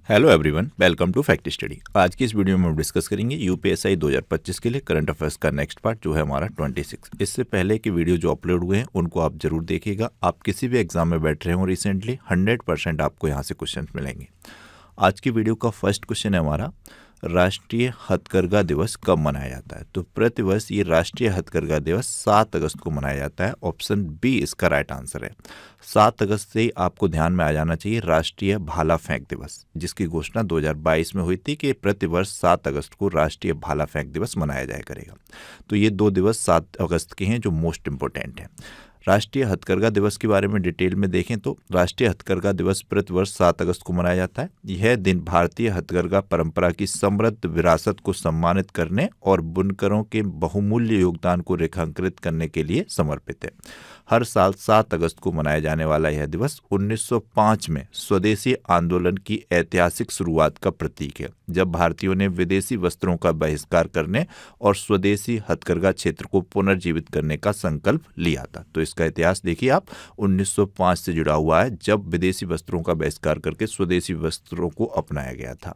Hello everyone, welcome to fact study. आज की इस वीडियो में हम डिस्कस करेंगे यूपीएससी 2025 के लिए करंट अफेयर्स का नेक्स्ट पार्ट जो है हमारा 26। इससे पहले के वीडियो जो अपलोड हुए हैं उनको आप जरूर देखिएगा। आप किसी भी एग्जाम में बैठ रहे हो रिसेंटली 100% आपको यहाँ से क्वेश्चन मिलेंगे। आज की वीडियो का फर्स्ट क्वेश्चन है हमारा, राष्ट्रीय हथकरघा दिवस कब मनाया जाता है? तो प्रतिवर्ष ये राष्ट्रीय हथकरघा दिवस 7 अगस्त को मनाया जाता है। ऑप्शन बी इसका राइट आंसर है। 7 अगस्त से आपको ध्यान में आ जाना चाहिए राष्ट्रीय भाला फेंक दिवस, जिसकी घोषणा 2022 में हुई थी कि प्रतिवर्ष 7 अगस्त को राष्ट्रीय भाला फेंक दिवस मनाया जाया करेगा। तो ये 2 दिवस 7 अगस्त के हैं जो मोस्ट इंपॉर्टेंट हैं। राष्ट्रीय हथकरघा दिवस के बारे में डिटेल में देखें तो राष्ट्रीय हथकरघा दिवस प्रतिवर्ष 7 अगस्त को मनाया जाता है। यह दिन भारतीय हथकरघा परंपरा की समृद्ध विरासत को सम्मानित करने और बुनकरों के बहुमूल्य योगदान को रेखांकित करने के लिए समर्पित है। हर साल 7 अगस्त को मनाया जाने वाला यह दिवस 1905 में स्वदेशी आंदोलन की ऐतिहासिक शुरुआत का प्रतीक है, जब भारतीयों ने विदेशी वस्त्रों का बहिष्कार करने और स्वदेशी हथकरघा क्षेत्र को पुनर्जीवित करने का संकल्प लिया था। तो इसका इतिहास देखिए आप, 1905 से जुड़ा हुआ है, जब विदेशी वस्त्रों का बहिष्कार करके स्वदेशी वस्त्रों को अपनाया गया था।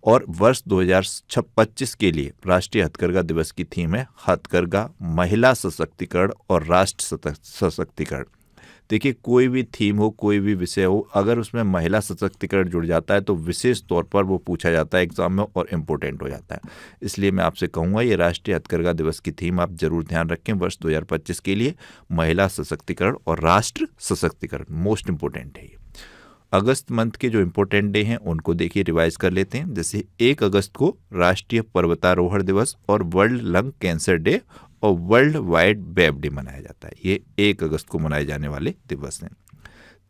और वर्ष 2025 के लिए राष्ट्रीय हथकरघा दिवस की थीम है हथकरघा, महिला सशक्तिकरण और राष्ट्र सशक्तिकरण। देखिए, कोई भी थीम हो, कोई भी विषय हो, अगर उसमें महिला सशक्तिकरण जुड़ जाता है तो विशेष तौर पर वो पूछा जाता है एग्जाम में और इम्पोर्टेंट हो जाता है। इसलिए मैं आपसे कहूँगा ये राष्ट्रीय हथकरघा दिवस की थीम आप जरूर ध्यान रखें वर्ष 2025 के लिए, महिला सशक्तिकरण और राष्ट्र सशक्तिकरण मोस्ट इंपॉर्टेंट है ये। अगस्त मंथ के जो इम्पोर्टेंट डे हैं उनको देखिए रिवाइज कर लेते हैं। जैसे 1 अगस्त को राष्ट्रीय पर्वतारोहण दिवस और वर्ल्ड लंग कैंसर डे और वर्ल्ड वाइड वेब डे मनाया जाता है। ये 1 अगस्त को मनाए जाने वाले दिवस हैं।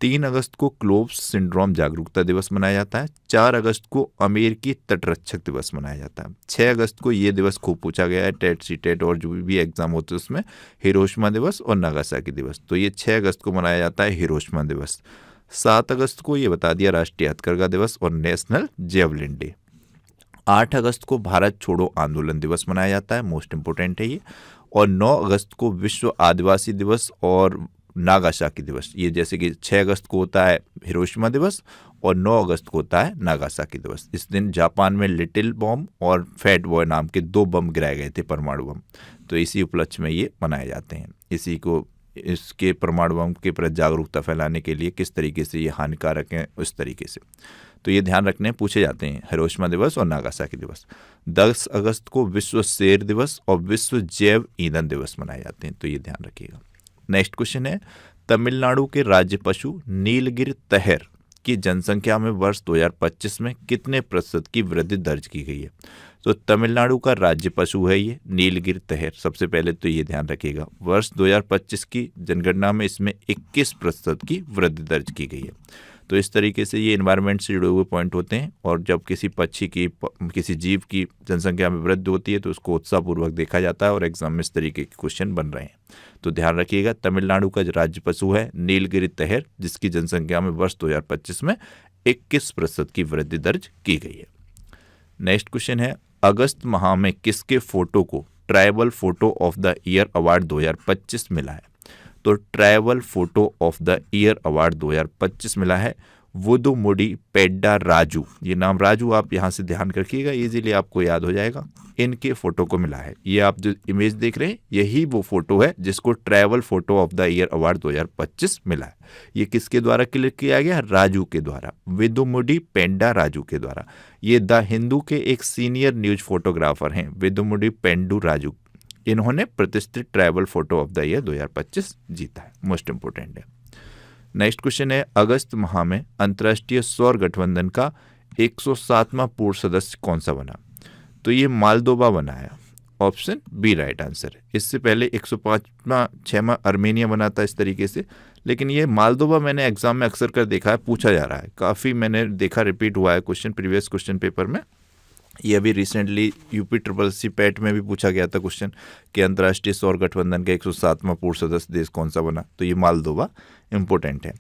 3 अगस्त को क्लोव्स सिंड्रोम जागरूकता दिवस मनाया जाता है। 4 अगस्त को अमेरिकी तटरक्षक दिवस मनाया जाता है। 6 अगस्त को ये दिवस खूब पूछा गया है, टेट सीटेट और जो भी एग्जाम होते हैं उसमें, हिरोशिमा दिवस और नागासाकी दिवस। तो ये 6 अगस्त को मनाया जाता है हिरोशिमा दिवस। 7 अगस्त को ये बता दिया राष्ट्रीय हथकरघा दिवस और नेशनल जेवलिन डे। 8 अगस्त को भारत छोड़ो आंदोलन दिवस मनाया जाता है, मोस्ट इंपोर्टेंट है ये। और 9 अगस्त को विश्व आदिवासी दिवस और नागासाकी दिवस। ये जैसे कि 6 अगस्त को होता है हिरोशिमा दिवस और 9 अगस्त को होता है नागासाकी दिवस। इस दिन जापान में लिटिल बम और फैट बॉय नाम के 2 बम गिराए गए थे, परमाणु बम। तो इसी उपलक्ष्य में ये मनाए जाते हैं। इसी को इसके परमाणु बम के प्रति जागरूकता फैलाने के लिए किस तरीके से ये हानिकारक है उस तरीके से, तो ये ध्यान रखने पूछे जाते हैं हिरोशिमा दिवस और नागासाकी दिवस। 10 अगस्त को विश्व शेर दिवस और विश्व जैव ईंधन दिवस मनाए जाते हैं, तो ये ध्यान रखिएगा। नेक्स्ट क्वेश्चन है, तमिलनाडु के राज्य पशु नीलगिरी तहर की जनसंख्या में वर्ष 2025 में कितने प्रतिशत की वृद्धि दर्ज की गई है? तो तमिलनाडु का राज्य पशु है ये नीलगिरी तहर। सबसे पहले तो ये ध्यान रखिएगा, वर्ष 2025 की जनगणना में इसमें 21% की वृद्धि दर्ज की गई है। तो इस तरीके से ये एनवायरनमेंट से जुड़े हुए पॉइंट होते हैं, और जब किसी पक्षी की, किसी जीव की जनसंख्या में वृद्धि होती है तो उसको उत्साहपूर्वक देखा जाता है और एग्जाम में इस तरीके के क्वेश्चन बन रहे हैं। तो ध्यान रखिएगा, तमिलनाडु का राज्य पशु है नीलगिरी तहर, जिसकी जनसंख्या में वर्ष 2025 में 21% की वृद्धि दर्ज की गई है। नेक्स्ट क्वेश्चन है, अगस्त माह में किसके फोटो को tribal photo of the year award 2025 मिला है? तो tribal photo of the year award 2025 मिला है वुदुमुडी पेड्डा राजू। ये नाम राजू आप यहाँ से ध्यान रखिएगा, इजीली आपको याद हो जाएगा। इनके फोटो को मिला है। ये आप जो इमेज देख रहे हैं यही वो फोटो है जिसको tribal photo of the year award 2025 मिला है। ये किसके द्वारा क्लिक किया गया? राजू के द्वारा, विदुमुडी पेड्डा राजू के द्वारा। ये द हिंदू के एक सीनियर न्यूज फोटोग्राफर हैं, विदुमुडी पेंडू राजू। इन्होंने प्रतिष्ठित tribal photo of the year 2025 जीता है, मोस्ट इंपोर्टेंट है। नेक्स्ट क्वेश्चन है, अगस्त माह में अंतर्राष्ट्रीय सौर गठबंधन का 107वां पूर्ण सदस्य कौन सा बना? तो ये मालदोवा बना है, ऑप्शन बी राइट आंसर है। इससे पहले 105वां 6वां अर्मेनिया बना था इस तरीके से, लेकिन ये मालदोवा मैंने एग्जाम में अक्सर कर देखा है, पूछा जा रहा है, काफ़ी मैंने देखा रिपीट हुआ है क्वेश्चन प्रीवियस क्वेश्चन पेपर में। ये अभी रिसेंटली यूपी CCC पैट में भी पूछा गया था क्वेश्चन कि अंतर्राष्ट्रीय सौर गठबंधन का 107वां पूर्ण सदस्य देश कौन सा बना, तो ये मालदोवा इंपॉर्टेंट है।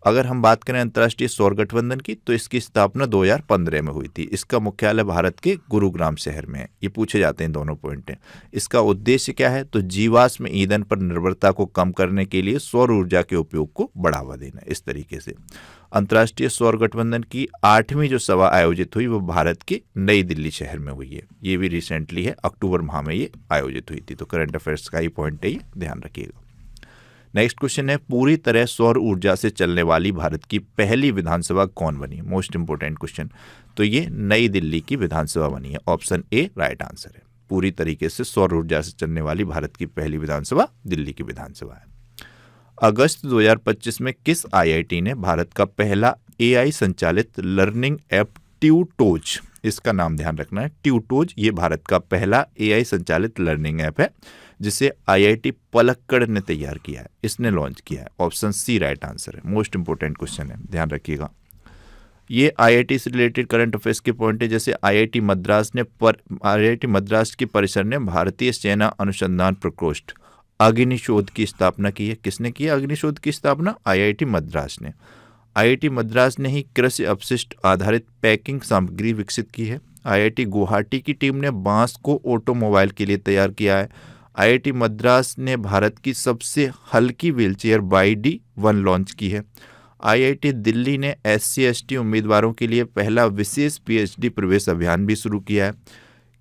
अगर हम बात करें अंतर्राष्ट्रीय सौर गठबंधन की, तो इसकी स्थापना 2015 में हुई थी। इसका मुख्यालय भारत के गुरुग्राम शहर में है। ये पूछे जाते हैं दोनों पॉइंट हैं। इसका उद्देश्य क्या है, तो जीवाश्म ईंधन पर निर्भरता को कम करने के लिए सौर ऊर्जा के उपयोग को बढ़ावा देना। इस तरीके से अंतर्राष्ट्रीय सौर गठबंधन की 8वीं जो सभा आयोजित हुई वो भारत के नई दिल्ली शहर में हुई है। ये भी रिसेंटली है, अक्टूबर माह में ये आयोजित हुई थी। तो करंट अफेयर्स का ही पॉइंट है, ये ध्यान रखिएगा। नेक्स्ट क्वेश्चन है, पूरी तरह सौर ऊर्जा से चलने वाली भारत की पहली विधानसभा कौन बनी? Most important question. तो ये नई दिल्ली की विधानसभा बनी है। ऑप्शन ए राइट आंसर है। पूरी तरीके से सौर ऊर्जा से चलने वाली भारत की पहली विधानसभा दिल्ली की विधानसभा है। अगस्त 2025 में किस आईआईटी ने भारत का पहला एआई संचालित लर्निंग ऐप ट्यूटोज, इसका नाम ध्यान रखना है, ट्यूटोज, ये भारत का पहला एआई संचालित लर्निंग ऐप है जिसे आईआईटी पलक्कड़ ने तैयार किया है, इसने लॉन्च किया है। ऑप्शन सी राइट आंसर है। मोस्ट इंपोर्टेंट क्वेश्चन है, ध्यान रखिएगा। ये आईआईटी से रिलेटेड करंट अफेयर्स के पॉइंट है। जैसे आईआईटी मद्रास के परिसर ने भारतीय सेना अनुसंधान प्रकोष्ठ अग्निशोध की स्थापना की है। किसने की है अग्निशोध की स्थापना? आईआईटी मद्रास ने। आईआईटी मद्रास ने ही कृषि अपशिष्ट आधारित पैकिंग सामग्री विकसित की है। आईआईटी गुवाहाटी की टीम ने बांस को ऑटोमोबाइल के लिए तैयार किया है। आईआईटी मद्रास ने भारत की सबसे हल्की व्हीलचेयर YD-1 लॉन्च की है। आईआईटी दिल्ली ने SC/ST उम्मीदवारों के लिए पहला विशेष PhD प्रवेश अभियान भी शुरू किया है।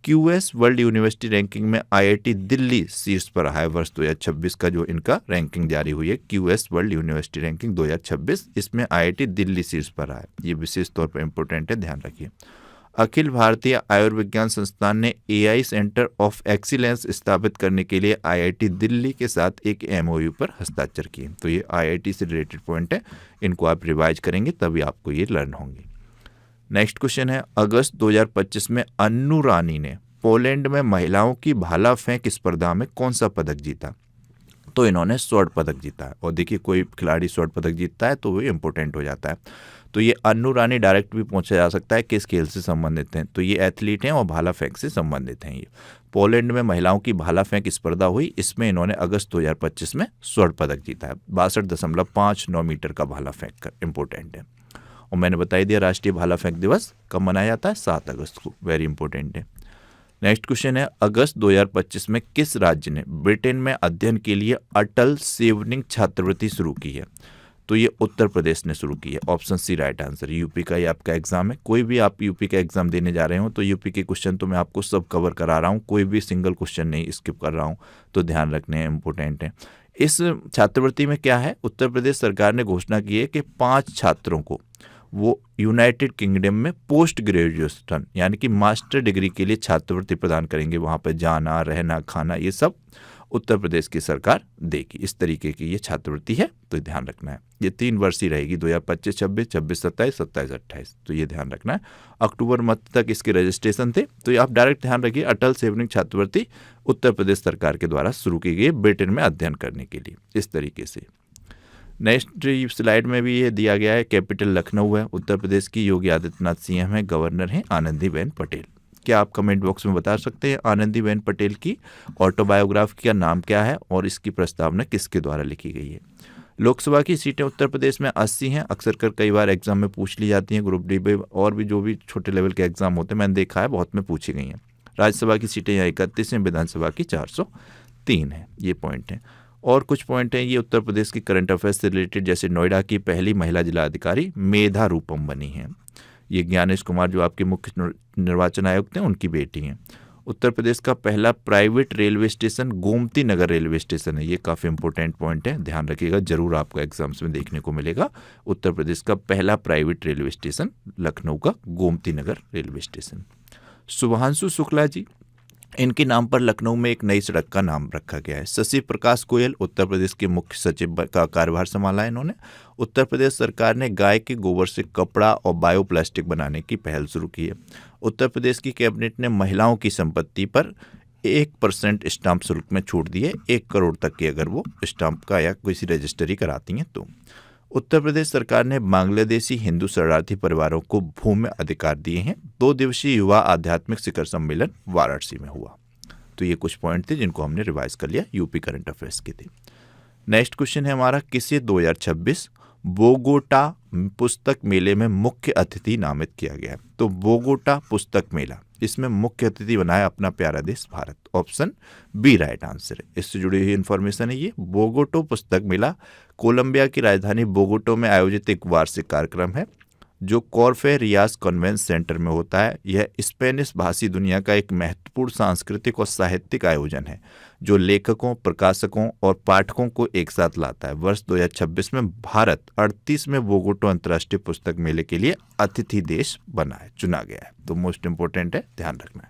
QS वर्ल्ड यूनिवर्सिटी रैंकिंग में आईआईटी दिल्ली शीर्ष पर रहा है। वर्ष 2026 का जो इनका रैंकिंग जारी हुई है, QS वर्ल्ड यूनिवर्सिटी रैंकिंग 2026, इसमें आईआईटी दिल्ली शीर्ष पर रहा है। ये विशेष तौर पर इंपॉर्टेंट है, ध्यान रखिए। अखिल भारतीय आयुर्विज्ञान संस्थान ने एआई सेंटर ऑफ एक्सीलेंस स्थापित करने के लिए आईआईटी दिल्ली के साथ एक MOU पर हस्ताक्षर किए। तो ये आईआईटी से रिलेटेड पॉइंट है, इनको आप रिवाइज करेंगे तभी आपको ये लर्न होंगे। नेक्स्ट क्वेश्चन है, अगस्त 2025 में अन्नू रानी ने पोलैंड में महिलाओं की भाला फेंक स्पर्धा में कौन सा पदक जीता? तो इन्होंने स्वर्ण पदक जीता है। और देखिए, कोई खिलाड़ी स्वर्ण पदक जीतता है तो वो इम्पोर्टेंट हो जाता है। तो ये अन्नू रानी डायरेक्ट भी पूछा जा सकता है किस खेल से संबंधित हैं। तो ये एथलीट हैं और भाला फेंक से संबंधित हैं। ये पोलैंड में महिलाओं की भाला फेंक स्पर्धा हुई, इसमें इन्होंने अगस्त 2025 में स्वर्ण पदक जीता है। 62.59 मीटर का भाला फेंक कर, इंपॉर्टेंट है। और मैंने बताई दिया राष्ट्रीय भाला फेंक दिवस कब मनाया जाता है? 7 अगस्त को। वेरी इंपॉर्टेंट है। नेक्स्ट क्वेश्चन है, अगस्त 2025 में किस राज्य ने ब्रिटेन में अध्ययन के लिए अटल सेवनिंग छात्रवृत्ति शुरू की है? तो ये उत्तर प्रदेश ने शुरू की है। Option C right answer. UP का ये आपका एग्जाम है। कोई भी आप यूपी का एग्जाम देने जा रहे हो तो यूपी के क्वेश्चन तो मैं आपको सब कवर करा रहा हूँ, कोई भी सिंगल क्वेश्चन नहीं स्किप कर रहा हूँ, तो ध्यान रखने हैं, इंपॉर्टेंट है। इस छात्रवृत्ति में क्या है, उत्तर प्रदेश सरकार ने घोषणा की है कि 5 छात्रों को वो यूनाइटेड किंगडम में पोस्ट ग्रेजुएशन यानी कि मास्टर डिग्री के लिए छात्रवृत्ति प्रदान करेंगे। वहाँ पर जाना, रहना, खाना, ये सब उत्तर प्रदेश की सरकार देगी। इस तरीके की ये छात्रवृत्ति है, तो ध्यान रखना है। ये 3 वर्षीय रहेगी, 2025-26, 26-27, 27-28। तो ये ध्यान रखना है। अक्टूबर मध्य तक इसके रजिस्ट्रेशन थे। तो ये आप डायरेक्ट ध्यान रखिए, अटल सेवनिंग छात्रवृत्ति उत्तर प्रदेश सरकार के द्वारा शुरू की गई ब्रिटेन में अध्ययन करने के लिए, इस तरीके से। नेक्स्ट स्लाइड में भी ये दिया गया है, कैपिटल लखनऊ है। उत्तर प्रदेश की योगी आदित्यनाथ CM है, गवर्नर हैं आनंदीबेन पटेल। क्या आप कमेंट बॉक्स में बता सकते हैं आनंदीबेन पटेल की ऑटोबायोग्राफी का नाम क्या है और इसकी प्रस्तावना किसके द्वारा लिखी गई है? लोकसभा की सीटें उत्तर प्रदेश में 80 हैं। अक्सर कर कई बार एग्जाम में पूछ ली जाती हैं, ग्रुप डी में और भी जो भी छोटे लेवल के एग्जाम होते हैं, मैंने देखा है बहुत में पूछी गई हैं। राज्यसभा की सीटें यहाँ 31 हैं, विधानसभा की 403 है। ये पॉइंट है। और कुछ पॉइंट हैं ये उत्तर प्रदेश की करंट अफेयर्स से रिलेटेड, जैसे नोएडा की पहली महिला जिलाधिकारी मेधा रूपम बनी हैं। ये ज्ञानेश कुमार जो आपके मुख्य निर्वाचन आयुक्त हैं उनकी बेटी हैं। उत्तर प्रदेश का पहला private railway station Gomti Nagar railway station है। ये काफ़ी इंपॉर्टेंट पॉइंट है, ध्यान रखिएगा, जरूर आपको एग्जाम्स में देखने को मिलेगा। उत्तर प्रदेश का पहला प्राइवेट रेलवे स्टेशन लखनऊ का गोमती नगर रेलवे स्टेशन। शुभांशु शुक्ला जी, इनके नाम पर लखनऊ में एक नई सड़क का नाम रखा गया है। शशि प्रकाश गोयल उत्तर प्रदेश के मुख्य सचिव का कार्यभार संभाला है इन्होंने। उत्तर प्रदेश सरकार ने गाय के गोबर से कपड़ा और बायोप्लास्टिक बनाने की पहल शुरू की है। उत्तर प्रदेश की कैबिनेट ने महिलाओं की संपत्ति पर 1% स्टाम्प शुल्क में छूट दी है, 1 करोड़ तक की अगर वो स्टाम्प का या किसी रजिस्ट्री कराती हैं तो। उत्तर प्रदेश सरकार ने बांग्लादेशी हिंदू शरणार्थी परिवारों को भूमि अधिकार दिए हैं। 2 दिवसीय युवा आध्यात्मिक शिखर सम्मेलन वाराणसी में हुआ। तो ये कुछ पॉइंट थे जिनको हमने रिवाइज कर लिया, यूपी करंट अफेयर्स के थे। नेक्स्ट क्वेश्चन है हमारा, किसे 2026 बोगोटा पुस्तक मेले में मुख्य अतिथि नामित किया गया है? तो बोगोटा पुस्तक मेला, इसमें मुख्य अतिथि बनाया अपना प्यारा देश Bharat. Option B right answer है। इससे जुड़ी हुई इंफॉर्मेशन है ये। बोगोटो पुस्तक मेला कोलंबिया की राजधानी बोगोटो में आयोजित एक वार्षिक कार्यक्रम है जो कॉर्फे रियाज कन्वेंशन सेंटर में होता है। यह स्पेनिश भाषी दुनिया का एक महत्वपूर्ण सांस्कृतिक और साहित्यिक आयोजन है जो लेखकों, प्रकाशकों और पाठकों को एक साथ लाता है। वर्ष 2026 में भारत 38वें बोगोटो अंतर्राष्ट्रीय पुस्तक मेले के लिए अतिथि देश चुना गया है। तो मोस्ट इंपोर्टेंट है, ध्यान रखना है।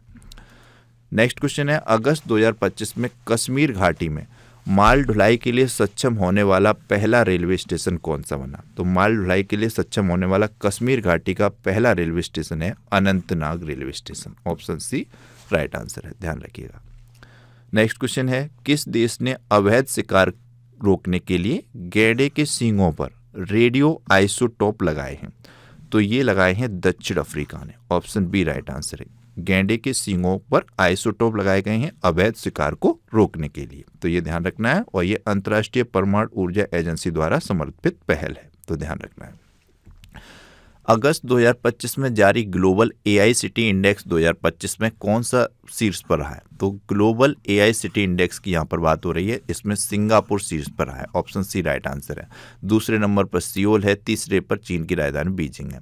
नेक्स्ट क्वेश्चन है, अगस्त 2025 में कश्मीर घाटी में माल ढुलाई के लिए सक्षम होने वाला पहला रेलवे स्टेशन कौन सा बना? तो माल ढुलाई के लिए सक्षम होने वाला कश्मीर घाटी का पहला रेलवे स्टेशन है Anantnag railway station. Option C right answer है, ध्यान रखिएगा। नेक्स्ट क्वेश्चन है, किस देश ने अवैध शिकार रोकने के लिए गैंडे के सींगों पर रेडियो आइसोटोप लगाए हैं? तो ये लगाए हैं दक्षिण अफ्रीका ने। ऑप्शन बी राइट आंसर है। गैंडे के सींगों पर आइसोटोप लगाए गए हैं अवैध शिकार को रोकने के लिए। तो ये ध्यान रखना है, और ये अंतर्राष्ट्रीय परमाणु ऊर्जा एजेंसी द्वारा समर्पित पहल है। तो ध्यान रखना है। अगस्त 2025 में जारी ग्लोबल एआई सिटी इंडेक्स 2025 में कौन सा शीर्ष पर रहा है? तो ग्लोबल एआई सिटी इंडेक्स की यहाँ पर बात हो रही है, इसमें सिंगापुर शीर्ष पर रहा है। ऑप्शन सी राइट आंसर है। दूसरे नंबर पर सियोल है, तीसरे पर चीन की राजधानी बीजिंग है,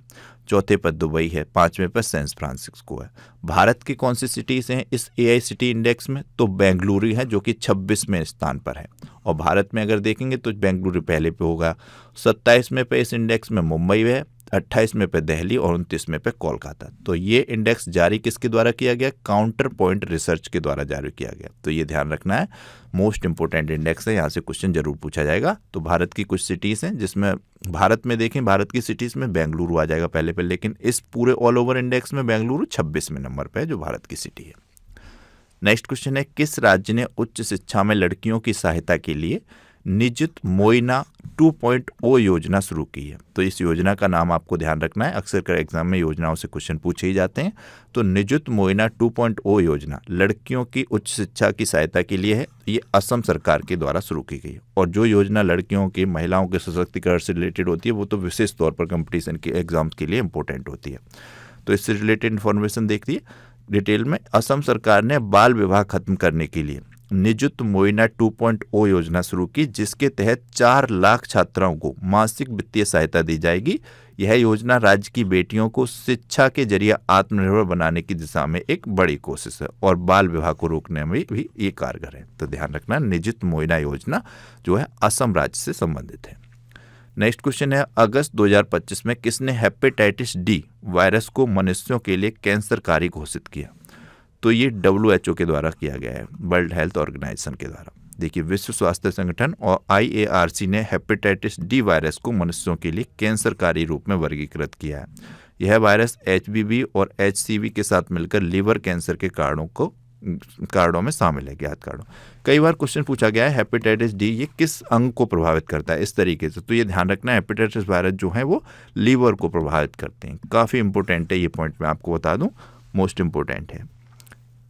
चौथे पर दुबई है, पांचवें पर सैन फ्रांसिस्को है। भारत की कौन सी सिटीज़ हैं इस एआई सिटी इंडेक्स में? तो बेंगलुरु है जो कि 26वें स्थान पर है। और भारत में अगर देखेंगे तो बेंगलुरु पहले पे होगा। 27वें पे इस इंडेक्स में मुंबई है, 28वें पे दिल्ली और 29वें पे कोलकाता। तो ये इंडेक्स जारी किसके द्वारा किया गया? काउंटर पॉइंट रिसर्च के द्वारा जारी किया गया। तो ये ध्यान रखना है, मोस्ट इंपोर्टेंट इंडेक्स है, यहाँ से क्वेश्चन जरूर पूछा जाएगा। तो भारत की कुछ सिटीज़ हैं जिसमें भारत में देखें, भारत की सिटीज़ में बेंगलुरु आ जाएगा पहले पे, लेकिन इस पूरे ऑल ओवर इंडेक्स में बेंगलुरु 26वें नंबर पर है जो भारत की सिटी है। नेक्स्ट क्वेश्चन है, किस राज्य ने उच्च शिक्षा में लड़कियों की सहायता के लिए निजुत मोइना 2.0 योजना शुरू की है? तो इस योजना का नाम आपको ध्यान रखना है, अक्सर कर एग्जाम में योजनाओं से क्वेश्चन पूछे ही जाते हैं। तो निजुत मोइना 2.0 योजना लड़कियों की उच्च शिक्षा की सहायता के लिए है। ये असम सरकार के द्वारा शुरू की गई है। और जो योजना लड़कियों की, महिलाओं के सशक्तिकरण से रिलेटेड होती है वो तो विशेष तौर पर कंपटीशन के एग्जाम्स के लिए इंपॉर्टेंट होती है। तो इससे रिलेटेड इन्फॉर्मेशन देखिए डिटेल में। असम सरकार ने बाल विवाह खत्म करने के लिए निजुत मोइना 2.0 योजना शुरू की, जिसके तहत 4 लाख छात्राओं को मासिक वित्तीय सहायता दी जाएगी। यह योजना राज्य की बेटियों को शिक्षा के जरिए आत्मनिर्भर बनाने की दिशा में एक बड़ी कोशिश है और बाल विवाह को रोकने में भी ये कारगर है। तो ध्यान रखना, निजुत मोइना योजना जो है असम राज्य से संबंधित है। नेक्स्ट क्वेश्चन है, अगस्त 2025 में किसने हेपेटाइटिस डी वायरस को मनुष्यों के लिए कैंसरकारी घोषित किया? तो ये WHO के द्वारा किया गया है, वर्ल्ड हेल्थ ऑर्गेनाइजेशन के द्वारा। देखिए, विश्व स्वास्थ्य संगठन और IARC ने हेपेटाइटिस डी वायरस को मनुष्यों के लिए कैंसरकारी रूप में वर्गीकृत किया है। यह वायरस HBV और HCV के साथ मिलकर लीवर कैंसर के कारणों में शामिल है, ज्ञात कारणों। कई बार क्वेश्चन पूछा गया है हेपेटाइटिस डी ये किस अंग को प्रभावित करता है, इस तरीके से। तो ये ध्यान रखना, हेपेटाइटिस वायरस जो है वो लीवर को प्रभावित करते हैं। काफ़ी इंपॉर्टेंट है ये पॉइंट, मैं आपको बता दूं, मोस्ट इंपॉर्टेंट है।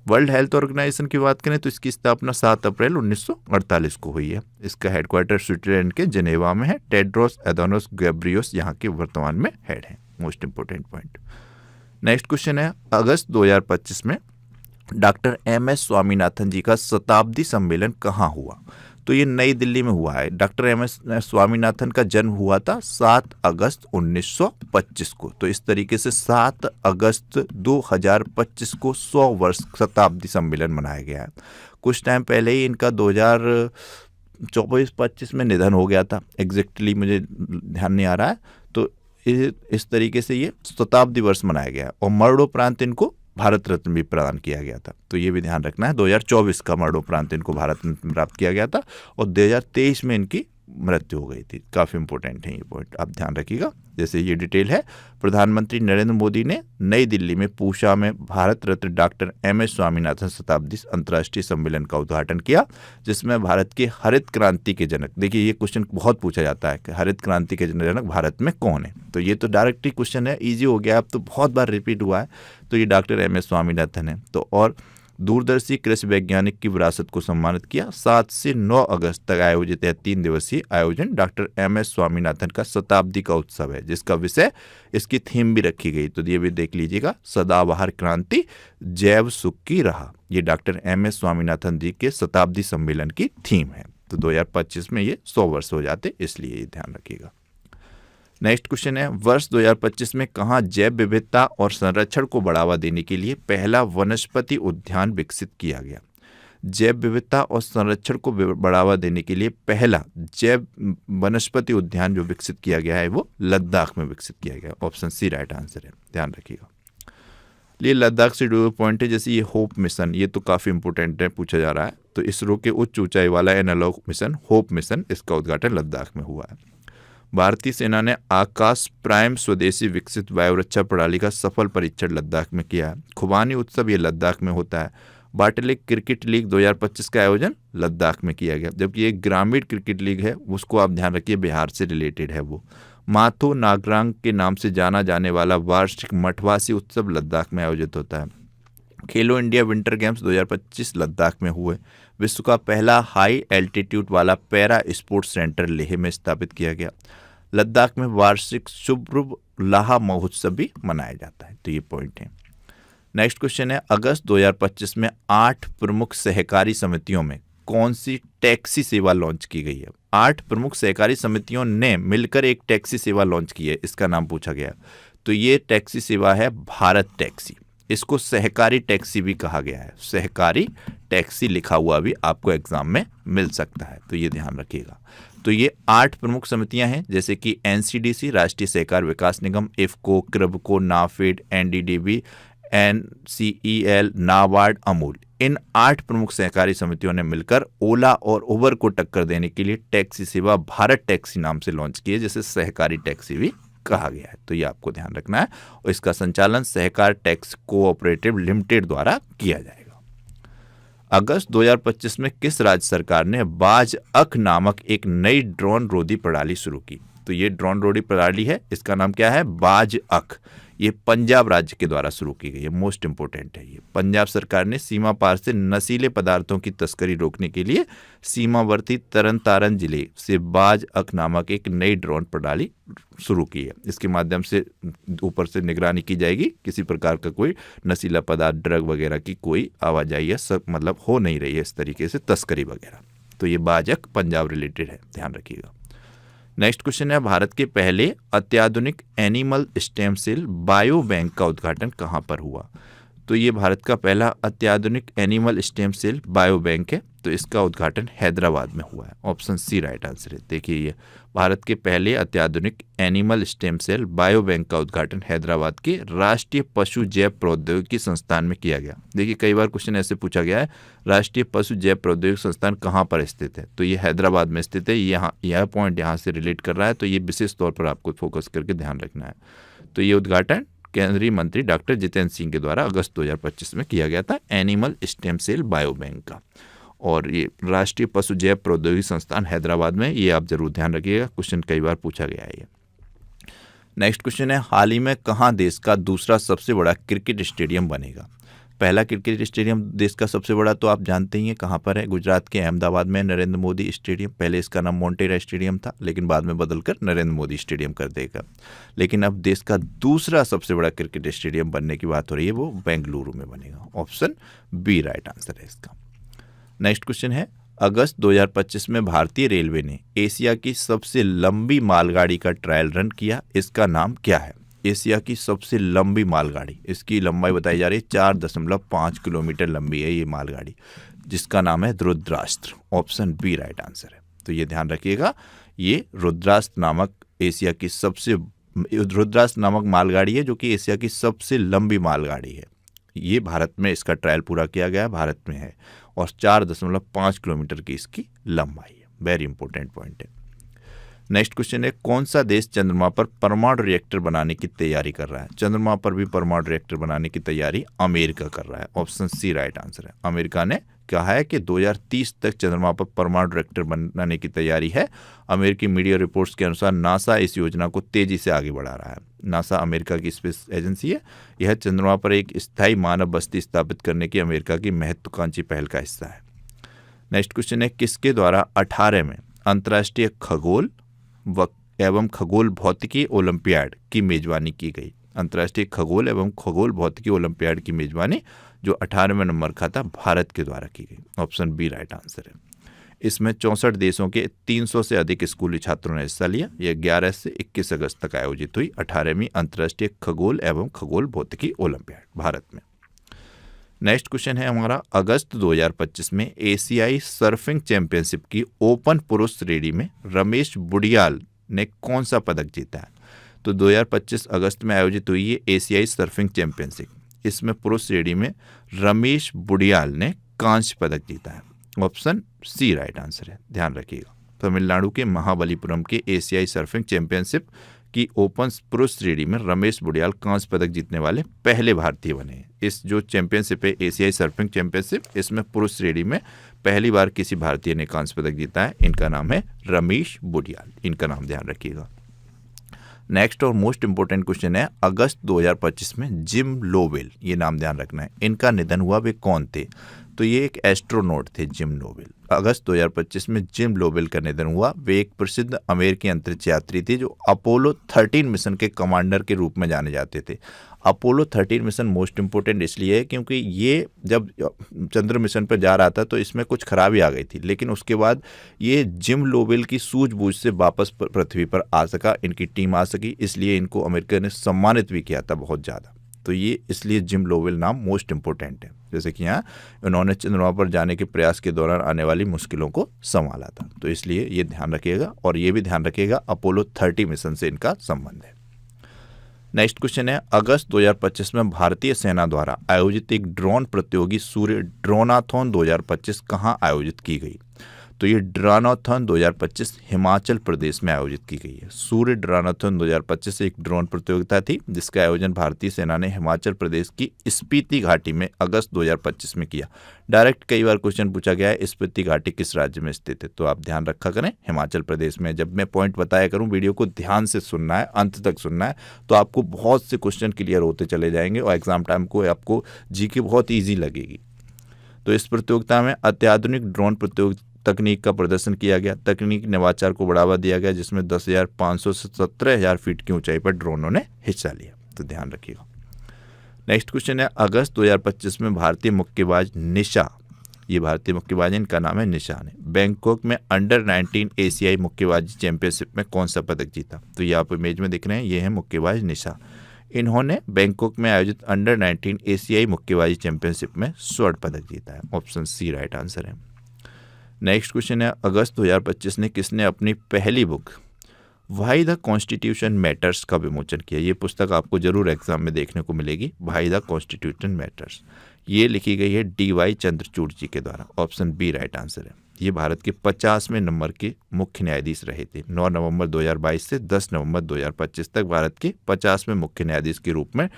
वर्ल्ड हेल्थ ऑर्गेनाइजेशन की बात करें तो इसकी स्थापना 7 अप्रैल 1948 को हुई है। इसका हेडक्वार्टर स्विट्जरलैंड के जेनेवा में है। टेड्रोस एडोनोस गैब्रियोस यहाँ के वर्तमान में हेड हैं। Most important point. Next question है, अगस्त 2025 में डॉक्टर MS स्वामीनाथन जी का शताब्दी सम्मेलन कहाँ हुआ? तो ये नई दिल्ली में हुआ है। डॉक्टर MS स्वामीनाथन का जन्म हुआ था 7 अगस्त 1925 को। तो इस तरीके से 7 अगस्त 2025 को 100 वर्ष शताब्दी सम्मेलन मनाया गया है। कुछ टाइम पहले ही इनका 2024-25 में निधन हो गया था, एग्जैक्टली मुझे ध्यान नहीं आ रहा है। तो इस तरीके से ये शताब्दी वर्ष मनाया गया और मरणोपरांत इनको भारत रत्न भी प्रदान किया गया था। तो ये भी ध्यान रखना है, 2024 का मरणोपरांत इनको भारत रत्न प्राप्त किया गया था और 2023 में इनकी मृत्यु हो गई थी। काफ़ी इंपॉर्टेंट है ये पॉइंट, आप ध्यान रखिएगा। जैसे ये डिटेल है, प्रधानमंत्री नरेंद्र मोदी ने नई दिल्ली में पूषा में भारत रत्न डॉक्टर MS स्वामीनाथन शताब्दी अंतर्राष्ट्रीय सम्मेलन का उद्घाटन किया, जिसमें भारत के हरित क्रांति के जनक, देखिए ये क्वेश्चन बहुत पूछा जाता है कि हरित क्रांति के जनक भारत में कौन है? तो ये तो डायरेक्ट ही क्वेश्चन है, ईजी हो गया, अब तो बहुत बार रिपीट हुआ है। तो ये डॉक्टर MS स्वामीनाथन है। तो और दूरदर्शी कृषि वैज्ञानिक की विरासत को सम्मानित किया। 7 से 9 अगस्त तक आयोजित यह 3 दिवसीय आयोजन डॉक्टर MS स्वामीनाथन का शताब्दी का उत्सव है, जिसका विषय, इसकी थीम भी रखी गई, तो ये भी देख लीजिएगा, सदाबहार क्रांति जैव सुख की राह। ये डॉक्टर MS स्वामीनाथन जी के शताब्दी सम्मेलन की थीम है। तो 2025 में ये 100 वर्ष हो जाते, इसलिए ये ध्यान रखिएगा। नेक्स्ट क्वेश्चन है, वर्ष 2025 में कहाँ जैव विविधता और संरक्षण को बढ़ावा देने के लिए पहला वनस्पति उद्यान विकसित किया गया? जैव विविधता और संरक्षण को बढ़ावा देने के लिए पहला जैव वनस्पति उद्यान जो विकसित किया गया है वो लद्दाख में विकसित किया गया। ऑप्शन सी राइट आंसर है, ध्यान रखिएगा। ये लद्दाख से जुड़े पॉइंट है, जैसे ये होप मिशन, ये तो काफ़ी इंपॉर्टेंट है, पूछा जा रहा है। तो इसरो के उच्च ऊंचाई वाला एनालॉग मिशन होप मिशन, इसका उद्घाटन लद्दाख में हुआ है। भारतीय सेना ने आकाश प्राइम स्वदेशी विकसित वायुरक्षा प्रणाली का सफल परीक्षण लद्दाख में किया है। खुबानी उत्सव ये लद्दाख में होता है। बाटलिक क्रिकेट लीग 2025 का आयोजन लद्दाख में किया गया, जबकि एक ग्रामीण क्रिकेट लीग है, उसको आप ध्यान रखिए, बिहार से रिलेटेड है वो। माथो नागरांग के नाम से जाना जाने वाला वार्षिक मठवासी उत्सव लद्दाख में आयोजित होता है। खेलो इंडिया विंटर गेम्स 2025 लद्दाख में हुए। विश्व का पहला हाई एल्टीट्यूड वाला पैरा स्पोर्ट्स सेंटर लेह में स्थापित किया गया। लद्दाख में वार्षिक शुभ्र लाहा महोत्सव भी मनाया जाता है। तो ये पॉइंट है। नेक्स्ट क्वेश्चन है, अगस्त 2025 में 8 प्रमुख सहकारी समितियों में कौन सी टैक्सी सेवा लॉन्च की गई है? 8 प्रमुख सहकारी समितियों ने मिलकर एक टैक्सी सेवा लॉन्च की है, इसका नाम पूछा गया। तो ये टैक्सी सेवा है भारत टैक्सी। इसको सहकारी टैक्सी भी कहा गया है। सहकारी टैक्सी लिखा हुआ भी आपको एग्जाम में मिल सकता है, तो ये ध्यान रखिएगा। तो ये 8 प्रमुख समितियां हैं, जैसे कि NCDC राष्ट्रीय सहकार विकास निगम, इफ्को, क्रिब्को, नाफेड, NDDB, NCEL, नाबार्ड, अमूल। इन 8 प्रमुख सहकारी समितियों ने मिलकर ओला और उबर को टक्कर देने के लिए टैक्सी सेवा भारत टैक्सी नाम से लॉन्च की है, जिसे सहकारी टैक्सी भी कहा गया है। तो ये आपको ध्यान रखना है, और इसका संचालन सहकार टैक्स कोऑपरेटिव लिमिटेड द्वारा किया जाएगा। अगस्त 2025 में किस राज्य सरकार ने बाज अख नामक एक नई ड्रोन रोधी प्रणाली शुरू की? तो ये ड्रोन रोधी प्रणाली है, इसका नाम क्या है? बाज अख। ये पंजाब राज्य के द्वारा शुरू की गई है, मोस्ट इंपोर्टेंट है ये। पंजाब सरकार ने सीमा पार से नशीले पदार्थों की तस्करी रोकने के लिए सीमावर्ती तरन तारण जिले से बाज अख नामक एक नई ड्रोन प्रणाली शुरू की है। इसके माध्यम से ऊपर से निगरानी की जाएगी, किसी प्रकार का कोई नशीला पदार्थ, ड्रग वगैरह की कोई आवाजाही है, सब मतलब हो नहीं रही है इस तरीके से तस्करी वगैरह। तो ये बाज अख पंजाब रिलेटेड है, ध्यान रखिएगा। नेक्स्ट क्वेश्चन है, भारत के पहले अत्याधुनिक animal stem cell bio bank का उद्घाटन कहाँ पर हुआ? तो ये भारत का पहला अत्याधुनिक animal stem cell bio bank है, तो इसका उद्घाटन हैदराबाद में हुआ है। ऑप्शन सी राइट आंसर है। देखिए, ये भारत के पहले अत्याधुनिक animal stem cell bio bank का उद्घाटन हैदराबाद के राष्ट्रीय पशु जैव प्रौद्योगिकी संस्थान में किया गया। देखिए, कई बार क्वेश्चन ऐसे पूछा गया है, राष्ट्रीय पशु जैव प्रौद्योगिकी संस्थान कहाँ पर स्थित है? तो ये हैदराबाद में स्थित है। यहाँ यह पॉइंट यहाँ से रिलेट कर रहा है, तो ये विशेष तौर पर आपको फोकस करके ध्यान रखना है। तो ये उद्घाटन केंद्रीय मंत्री डॉक्टर जितेंद्र सिंह के द्वारा अगस्त 2025 में किया गया था, animal stem cell bio bank का। और ये राष्ट्रीय पशु जैव प्रौद्योगिकी संस्थान हैदराबाद में, ये आप जरूर ध्यान रखिएगा, क्वेश्चन कई बार पूछा गया है ये। नेक्स्ट क्वेश्चन है, हाल ही में कहाँ देश का दूसरा सबसे बड़ा क्रिकेट स्टेडियम बनेगा? पहला क्रिकेट स्टेडियम देश का सबसे बड़ा तो आप जानते ही हैं कहाँ पर है, गुजरात के अहमदाबाद में नरेंद्र मोदी स्टेडियम। पहले इसका नाम मोटेरा स्टेडियम था, लेकिन बाद में बदलकर नरेंद्र मोदी स्टेडियम कर देगा। लेकिन अब देश का दूसरा सबसे बड़ा क्रिकेट स्टेडियम बनने की बात हो रही है, वो बेंगलुरु में बनेगा। ऑप्शन बी राइट आंसर है इसका। नेक्स्ट क्वेश्चन है, अगस्त 2025 में भारतीय रेलवे ने एशिया की सबसे लंबी मालगाड़ी का ट्रायल रन किया, इसका नाम क्या है? एशिया की सबसे लंबी मालगाड़ी, इसकी लंबाई बताई जा रही है 4.5 किलोमीटर लंबी है ये मालगाड़ी, जिसका नाम है Rudrastra. Option B right answer है। तो ये ध्यान रखिएगा, ये रुद्रास्त्र नामक एशिया की रुद्रास्त्र नामक मालगाड़ी है, जो कि एशिया की सबसे लंबी मालगाड़ी है। ये भारत में इसका ट्रायल पूरा किया गया, भारत में है, और 4.5 किलोमीटर की इसकी लंबाई है। वेरी इंपॉर्टेंट पॉइंट है। नेक्स्ट क्वेश्चन है, कौन सा देश चंद्रमा पर परमाणु रिएक्टर बनाने की तैयारी कर रहा है? चंद्रमा पर भी परमाणु रिएक्टर बनाने की तैयारी अमेरिका कर रहा है। ऑप्शन सी राइट आंसर है। अमेरिका ने कहा है कि 2030 तक चंद्रमा पर परमाणु रिएक्टर बनाने की तैयारी है। अमेरिकी मीडिया रिपोर्ट्स के अनुसार नासा इस योजना को तेजी से आगे बढ़ा रहा है। नासा अमेरिका की स्पेस एजेंसी है। यह चंद्रमा पर एक स्थायी मानव बस्ती स्थापित करने की अमेरिका की महत्वाकांक्षी पहल का हिस्सा है। नेक्स्ट क्वेश्चन है, किसके द्वारा 18वें अंतर्राष्ट्रीय खगोल एवं खगोल भौतिकी ओलंपियाड की मेजबानी की गई? अंतर्राष्ट्रीय खगोल एवं खगोल भौतिकी ओलंपियाड की मेजबानी जो 18वें नंबर का था, भारत के द्वारा की गई। ऑप्शन बी राइट आंसर है। इसमें 64 देशों के 300 से अधिक स्कूली छात्रों ने हिस्सा लिया। यह 11 से 21 अगस्त तक आयोजित हुई 18वीं अंतर्राष्ट्रीय खगोल एवं खगोल भौतिकी ओलंपियाड भारत में। नेक्स्ट क्वेश्चन है हमारा, अगस्त 2025 में एशियाई सर्फिंग चैंपियनशिप की ओपन पुरुष श्रेणी में रमेश बुडियाल ने कौन सा पदक जीता है? तो 2025 अगस्त में आयोजित हुई ये एशियाई सर्फिंग चैंपियनशिप, इसमें पुरुष श्रेणी में रमेश बुडियाल ने कांस्य पदक जीता है। ऑप्शन सी राइट आंसर है, ध्यान रखिएगा। तमिलनाडु के महाबलीपुरम के एशियाई सर्फिंग चैंपियनशिप की ओपन पुरुष श्रेणी में रमेश बुडियाल कांस्य पदक जीतने वाले पहले भारतीय बने हैं। इस जो चैंपियनशिप है एशियाई सर्फिंग चैंपियनशिप, इसमें पुरुष श्रेणी में पहली बार किसी भारतीय ने कांस्य पदक जीता है। इनका नाम है रमेश बुडियाल, इनका नाम ध्यान रखिएगा। नेक्स्ट और मोस्ट इंपोर्टेंट क्वेश्चन है, अगस्त 2025 में जिम लोवेल, ये नाम ध्यान रखना है, इनका निधन हुआ। वे कौन थे? तो ये एक एस्ट्रोनॉट थे जिम लोवेल। अगस्त 2025 में जिम लोवेल का निधन हुआ। वे एक प्रसिद्ध अमेरिकी अंतरिक्ष यात्री थे जो अपोलो 13 मिशन के कमांडर के रूप में जाने जाते थे। अपोलो 13 मिशन मोस्ट इंपोर्टेंट इसलिए है क्योंकि ये जब चंद्र मिशन पर जा रहा था तो इसमें कुछ खराबी आ गई थी, लेकिन उसके बाद ये जिम लोवेल की सूझबूझ से वापस पृथ्वी पर आ सका, इनकी टीम आ सकी, इसलिए इनको अमेरिका ने सम्मानित भी किया था बहुत ज़्यादा। तो ये इसलिए जिम लोवेल नाम मोस्ट इंपोर्टेंट है। जैसे कि यहाँ उन्होंने चंद्रमा पर जाने के प्रयास के दौरान आने वाली मुश्किलों को संभाला था, तो इसलिए ये ध्यान रखिएगा। और ये भी ध्यान रखिएगा अपोलो 30 मिशन से इनका संबंध है। नेक्स्ट क्वेश्चन है, अगस्त 2025 में भारतीय सेना द्वारा आयोजित एक ड्रोन प्रतियोगी सूर्य ड्रोनाथॉन 2025 कहाँ आयोजित की गई? तो ये ड्रोनाथॉन 2025 हिमाचल प्रदेश में आयोजित की गई है। सूर्य ड्रोनाथॉन 2025 एक ड्रोन प्रतियोगिता थी जिसका आयोजन भारतीय सेना ने हिमाचल प्रदेश की स्पीति घाटी में अगस्त 2025 में किया। डायरेक्ट कई बार क्वेश्चन पूछा गया है स्पीति घाटी किस राज्य में स्थित है, तो आप ध्यान रखा करें हिमाचल प्रदेश में। जब मैं पॉइंट बताया करूं वीडियो को ध्यान से सुनना है, अंत तक सुनना है, तो आपको बहुत से क्वेश्चन क्लियर होते चले जाएंगे और एग्जाम टाइम को आपको जीके बहुत ईजी लगेगी। तो इस प्रतियोगिता में अत्याधुनिक ड्रोन तकनीक का प्रदर्शन किया गया। तकनीक नवाचार को बढ़ावा दिया गया जिसमें 10,500 से 17,000 फीट की ऊंचाई पर ड्रोनों ने हिस्सा लिया, तो ध्यान रखिएगा। नेक्स्ट क्वेश्चन है, अगस्त 2025 में भारतीय मुक्केबाज निशा, ये भारतीय मुक्केबाज इनका नाम है निशा, ने बैंकॉक में अंडर 19 एशियाई मुक्केबाजी चैंपियनशिप में कौन सा पदक जीता? तो ये आप इमेज में दिख रहे हैं, ये है मुक्केबाज निशा। इन्होंने बैंकॉक में आयोजित अंडर 19 एशियाई मुक्केबाजी चैंपियनशिप में स्वर्ण पदक जीता है। ऑप्शन सी राइट आंसर है। नेक्स्ट क्वेश्चन है, अगस्त 2025 ने किसने अपनी पहली book why the constitution matters का विमोचन किया? ये पुस्तक आपको जरूर एग्जाम में देखने को मिलेगी, व्हाई द कॉन्स्टिट्यूशन मैटर्स। ये लिखी गई है DY चंद्रचूड़ जी के द्वारा। ऑप्शन बी राइट आंसर है। ये भारत के 50वें नंबर के मुख्य न्यायाधीश रहे थे। 9 नवंबर 2022 से 10 नवंबर 2025 तक भारत के 50वें मुख्य न्यायाधीश के रूप में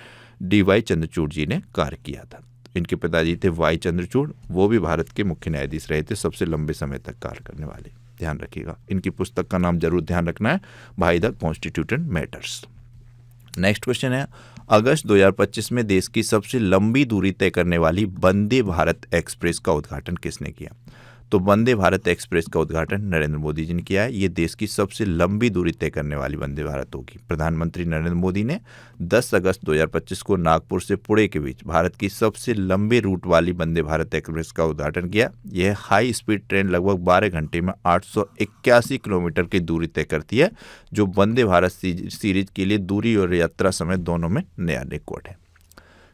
DY चंद्रचूड़ जी ने कार्य किया था। इनके पिताजी थे वाई चंद्रचूड़, वो भी भारत के मुख्य न्यायाधीश रहे थे, सबसे लंबे समय तक कार्य करने वाले। ध्यान रखिएगा, इनकी पुस्तक का नाम जरूर ध्यान रखना है, why the constitution matters. Next question है, अगस्त 2025 में देश की सबसे लंबी दूरी तय करने वाली वंदे भारत एक्सप्रेस का उद्घाटन किसने किया? तो वंदे भारत एक्सप्रेस का उद्घाटन नरेंद्र मोदी जी ने किया है। ये देश की सबसे लंबी दूरी तय करने वाली वंदे भारत होगी। प्रधानमंत्री नरेंद्र मोदी ने 10 अगस्त 2025 को नागपुर से पुणे के बीच भारत की सबसे लंबे रूट वाली वंदे भारत एक्सप्रेस का उद्घाटन किया। यह हाई स्पीड ट्रेन लगभग 12 घंटे में 881 किलोमीटर की दूरी तय करती है, जो वंदे भारत सीरीज के लिए दूरी और यात्रा समय दोनों में नया रिकॉर्ड है।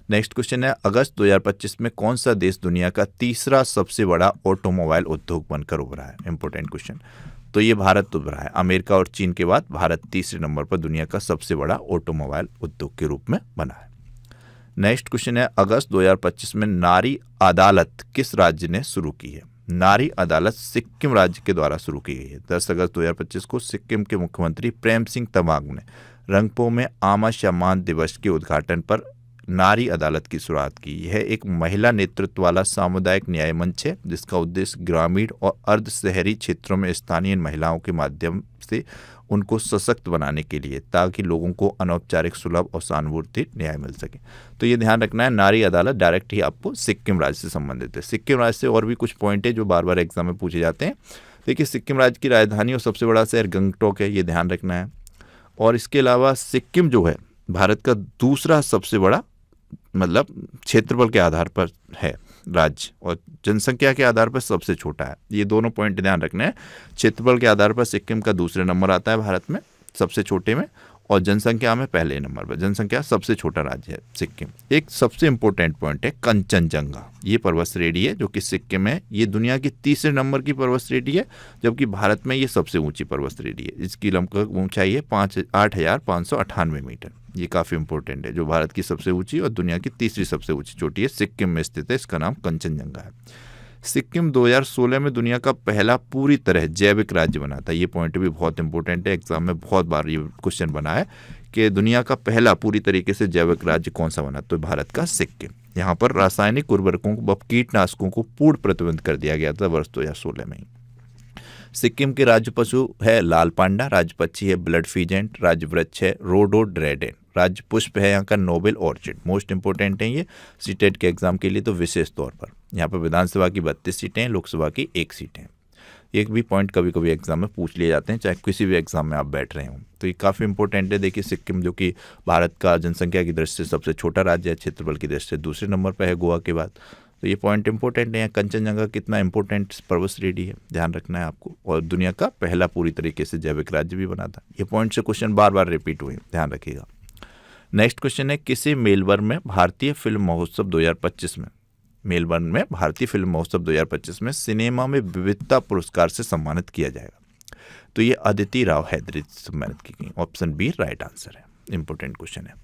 नेक्स्ट क्वेश्चन है, अगस्त 2025 में कौन सा देश दुनिया का तीसरा सबसे बड़ा ऑटोमोबाइल उद्योग बनकर उभरा है? Important question. तो ये भारत उभरा है। अमेरिका और चीन के बाद भारत तीसरे नंबर पर दुनिया का सबसे बड़ा ऑटोमोबाइल उद्योग के रूप में बना है। नेक्स्ट क्वेश्चन है, अगस्त 2025 में नारी अदालत किस राज्य ने शुरू की है? नारी अदालत सिक्किम राज्य के द्वारा शुरू की गई है। 10 अगस्त 2025 को सिक्किम के मुख्यमंत्री प्रेम सिंह तमांग ने रंगपो में आमा सम्मान दिवस के उद्घाटन पर नारी अदालत की शुरुआत की। यह एक महिला नेतृत्व वाला सामुदायिक न्याय मंच है जिसका उद्देश्य ग्रामीण और अर्ध शहरी क्षेत्रों में स्थानीय महिलाओं के माध्यम से उनको सशक्त बनाने के लिए, ताकि लोगों को अनौपचारिक, सुलभ और सहानुभूति न्याय मिल सके। तो ये ध्यान रखना है, नारी अदालत डायरेक्ट ही आपको सिक्किम राज्य से संबंधित है। सिक्किम राज्य से और भी कुछ पॉइंट है जो बार बार एग्जाम में पूछे जाते हैं। देखिए, सिक्किम राज्य की राजधानी और सबसे बड़ा शहर गंगटोक है, ये ध्यान रखना है। और इसके अलावा सिक्किम जो है भारत का दूसरा सबसे बड़ा, मतलब क्षेत्रफल के आधार पर है राज्य, और जनसंख्या के आधार पर सबसे छोटा है। ये दोनों पॉइंट ध्यान रखने हैं। क्षेत्रफल के आधार पर सिक्किम का दूसरे नंबर आता है भारत में, सबसे छोटे में, और जनसंख्या में पहले नंबर पर। जनसंख्या सबसे छोटा राज्य है सिक्किम। एक सबसे इंपॉर्टेंट पॉइंट है कंचनजंगा। ये पर्वत श्रेणी है जो कि सिक्किम है। ये दुनिया की तीसरे नंबर की पर्वत श्रेणी है, जबकि भारत में ये सबसे ऊंची पर्वत श्रेणी है। इसकी ऊंचाई है 8,598 मीटर। ये काफ़ी इंपॉर्टेंट है। जो भारत की सबसे ऊंची और दुनिया की तीसरी सबसे ऊंची चोटी है, सिक्किम में स्थित है। इसका नाम कंचनजंगा है। सिक्किम 2016 में दुनिया का पहला पूरी तरह जैविक राज्य बना था। ये पॉइंट भी बहुत इंपॉर्टेंट है, एग्जाम में बहुत बार ये क्वेश्चन बना है कि दुनिया का पहला पूरी तरीके से जैविक राज्य कौन सा बना, तो भारत का सिक्किम। यहाँ पर रासायनिक उर्वरकों व कीटनाशकों को पूर्ण प्रतिबंध कर दिया गया था वर्ष 2016 में ही। सिक्किम के राज्य पशु है लाल पांडा, राज्य पक्षी है ब्लड फीजेंट, राज्य वृक्ष है रोडोड्रेडेन, राज्य पुष्प है यहाँ का नोबेल ऑर्चिड। मोस्ट इंपॉर्टेंट है ये सीटेट के एग्जाम के लिए तो विशेष तौर पर। यहाँ पर विधानसभा की 32 सीटें हैं, लोकसभा की 1 सीट है। एक भी पॉइंट कभी कभी एग्जाम में पूछ लिए जाते हैं, चाहे किसी भी एग्जाम में आप बैठ रहे हों, तो ये काफ़ी इंपॉर्टेंट है। देखिए, सिक्किम जो कि भारत का जनसंख्या की दृष्टि से सबसे छोटा राज्य है, क्षेत्रफल की दृष्टि से दूसरे नंबर पर है गोवा के बाद। तो ये पॉइंट इंपॉर्टेंट है। कंचनजंगा कितना इंपॉर्टेंट पर्वत श्रेणी है, ध्यान रखना है आपको। और दुनिया का पहला पूरी तरीके से जैविक राज्य भी बना था। ये पॉइंट से क्वेश्चन बार बार रिपीट हुए, ध्यान रखिएगा। नेक्स्ट क्वेश्चन है, किसे मेलबर्न में भारतीय फिल्म महोत्सव 2025 में, मेलबर्न में भारतीय फिल्म महोत्सव 2025 में सिनेमा में विविधता पुरस्कार से सम्मानित किया जाएगा? तो ये अदिति राव हैदरी सम्मानित की गई। ऑप्शन बी राइट आंसर है। इंपॉर्टेंट क्वेश्चन है।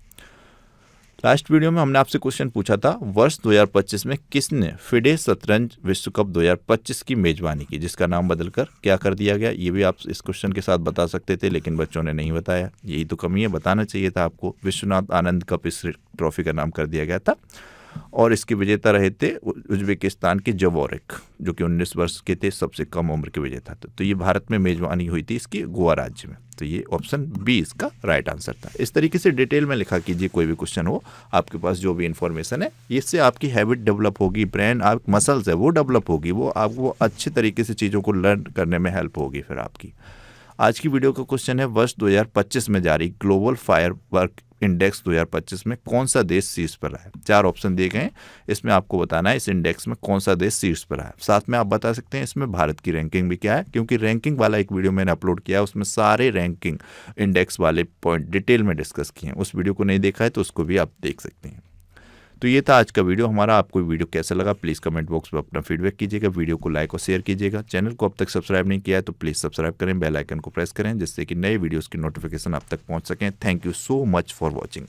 लास्ट वीडियो में हमने आपसे क्वेश्चन पूछा था, वर्ष 2025 में किसने फिडे शतरंज विश्व कप 2025 की मेजबानी की, जिसका नाम बदलकर क्या कर दिया गया? ये भी आप इस क्वेश्चन के साथ बता सकते थे, लेकिन बच्चों ने नहीं बताया। यही तो कमी है, बताना चाहिए था आपको। विश्वनाथ आनंद कप इस ट्रॉफी का नाम कर दिया गया था, और इसके विजेता रहे थे उज्बेकिस्तान के जवोरिक, जो कि 19 वर्ष के थे, सबसे कम उम्र के विजेता थे। तो ये भारत में मेजबानी हुई थी इसकी गोवा राज्य में। तो ये ऑप्शन बी इसका राइट आंसर था। इस तरीके से डिटेल में लिखा कीजिए, कोई भी क्वेश्चन हो आपके पास, जो भी इन्फॉर्मेशन है, इससे आपकी हैबिट डेवलप होगी, ब्रेन आप मसल्स है वो डेवलप होगी, वो आपको अच्छे तरीके से चीज़ों को लर्न करने में हेल्प होगी फिर आपकी। आज की वीडियो का क्वेश्चन है, वर्ष 2025 में जारी ग्लोबल फायर वर्क इंडेक्स 2025 में कौन सा देश शीर्ष पर रहा है? 4 ऑप्शन दिए गए हैं, इसमें आपको बताना है इस इंडेक्स में कौन सा देश शीर्ष पर रहा है। साथ में आप बता सकते हैं इसमें भारत की रैंकिंग भी क्या है, क्योंकि रैंकिंग वाला एक वीडियो मैंने अपलोड किया है, उसमें सारे रैंकिंग इंडेक्स वाले पॉइंट डिटेल में डिस्कस किए हैं। उस वीडियो को नहीं देखा है तो उसको भी आप देख सकते हैं। तो ये था आज का वीडियो हमारा। आपको वीडियो कैसा लगा प्लीज़ कमेंट बॉक्स में अपना फीडबैक कीजिएगा, वीडियो को लाइक और शेयर कीजिएगा। चैनल को अब तक सब्सक्राइब नहीं किया है तो प्लीज़ सब्सक्राइब करें, बेल आइकन को प्रेस करें, जिससे कि नए वीडियोस की नोटिफिकेशन आप तक पहुंच सकें। Thank you so much for watching.